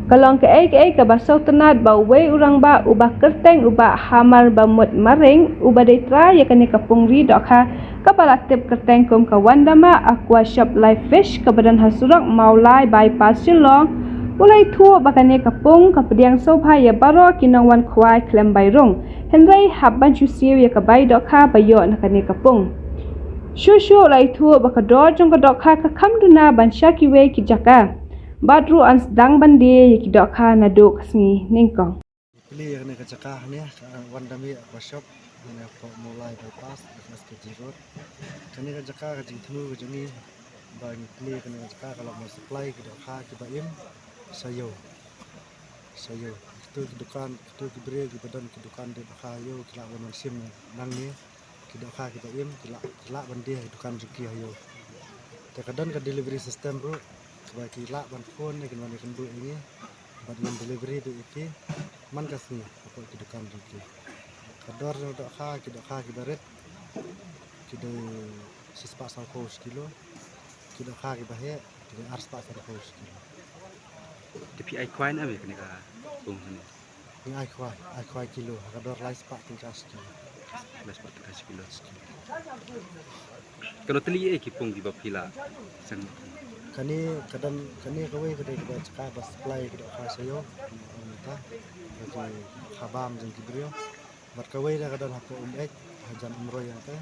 Kalong ke basau tenat ba we urang ba ubah kerteng ubah hamar ba mut maring ubah detra ya kani kapung ri dokha kapala tip kerteng kum kawan dama aqua shop live fish ke badan hasurak maulai bypass Shillong ulai thu bakane kapung kapediang sobha ya baro kinangwan khwai klem bairong henrai habban chusiu ya kabai dokha bayo nakane kapung shushu ulai thu bakador jong kadokha ka kamduna bansha kiwe ki jaka Badru ans dang bandi yikidok ha naduk sengi ningkong. Pilih yang nak cakap ni, Wandami Aquashop, yang mulai bypass FSKG Road. Kini kan cakap kajing temu kajing ni, bagi pilih kini kan cakap kalau mau supply kidok ha kibaim sayo. Itu kedukan, itu kiberi kibadan kedukan di bakayo kila wan sim nang ni kidok ha kibaim kila bandi kedukan rezeki ayo. Terkadang ke delivery system bro. Bagi lak ban phone ni kena kendu ini ban delivery tu iki man kasni apa kedukan rezeki kadar dak ha kibaret kide sispa salko kilo kide ha kibahe kide arspa salko kilo tapi ai kwain abi kene ka bung ni ni ai kwai kilo kadar lai spa tingkas kilo bas pat ka kilo kalau teli ki pung di bapila sang kani kawai kade kita cakap bas supply kide ha sayo ta bagi khabam jeng kibrio mat kawai dah kadang aku hajan umroh yang teh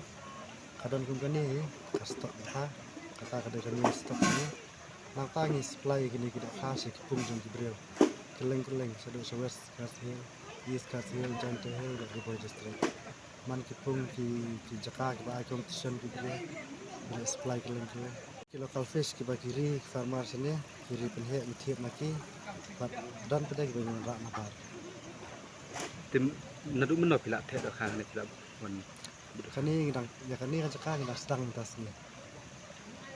kadang kum kani stok ha kata kade kani stok ni nang tangi supply kini kide ha si kipung jeng kibrio keleng sadu sewes kasih is kasih jang teh dari boy district man kipung ki jaka ki ba competition kibrio supply keleng local fish ki kiri farmer sini kiri penhe mithiat maki dan pada ki bangun rak nabar tim nadu meno pila the do khang ni pila wan kani ngidang ya kani kan cakap ngidang sedang tas ni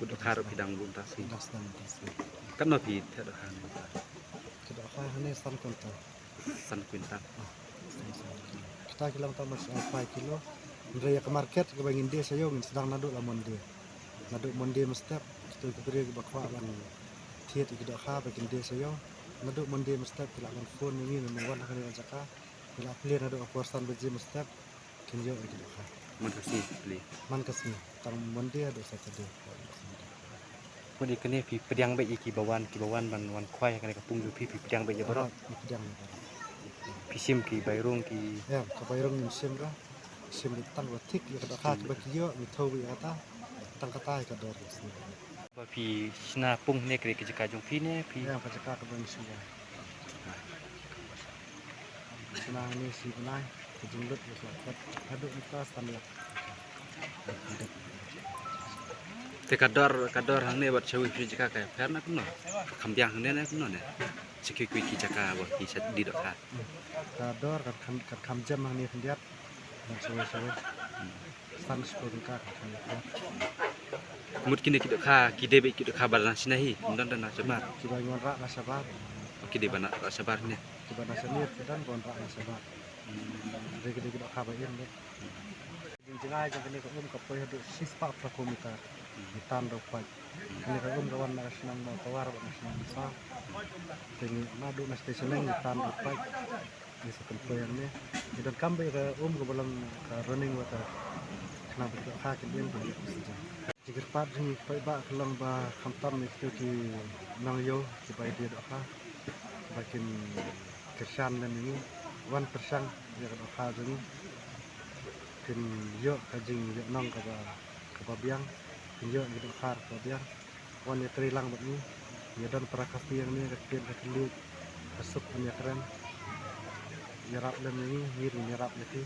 budak khar bidang buntas ni sedang tas ni kan no pi the do khang ni kita ni san konta san kuinta kita kilang tambah 5 kilo Ndra ke market ke bangin dia sayo ngin sedang nadu lamon dia nadu monde mestap kita keberi ke bakwa ban thiet ke dak ha bakin dia sayo nadu monde mestap kila ban phone ni memang wan kan jaka kila clear nadu aporsan beji mestap kinjo ke dak ha man kasi pli man kasni tang monde ado Saturday pun ikene pi pediang be ki bawan ban wan khwai kane kapung pi pediang be je baro pedang pi sim ki bairung ki ya ka bayrong nim sim ra sim tang watik ya dak ha ke bakiyo mi thau ya kata tang kata ka dor sini ba pi sna pung ne kre ki jaka jong pi ne pi ya ka jaka ka ban semua senang ni si benai kejumlut ya kat aduk kita standar kador hang ne bat chawi pi jaka ka fer na kuno kambyang hang ne na kuno ne chiki ki jaka ba ki set di do kha kador kan kam jam ni kendiat dan sewe stan sepuluh ka mut kini ki do kha ki debe ki do kha bar na sinahi dan na sabar kiba ngon rak na sabar ki de bana sabar ne kiba na senir dan gon rak na sabar gede gede ka ba yen deh jengai jang kini ko ka poy hadu sispa prakomita hitam do pa kini ka kawan na senang mo tawar ba senang sa kini madu na station ng hitam do pa ni sa tempoyan ni dan kambe ka ko balang ka running water kenapa kita kakin din ko jikir pat ni pa ba kelang ba khamtam ni ki nang yo ki ba dia do ha bakin kesan dan ini 1% ya ka ha jeng kin yo kajing yo nong ka ba biang kin yo gitu khar ka biang wan ya trilang bat ni ya dan prakasti yang ni ka kili masuk punya keren nyerap lem ini ngir nyerap lagi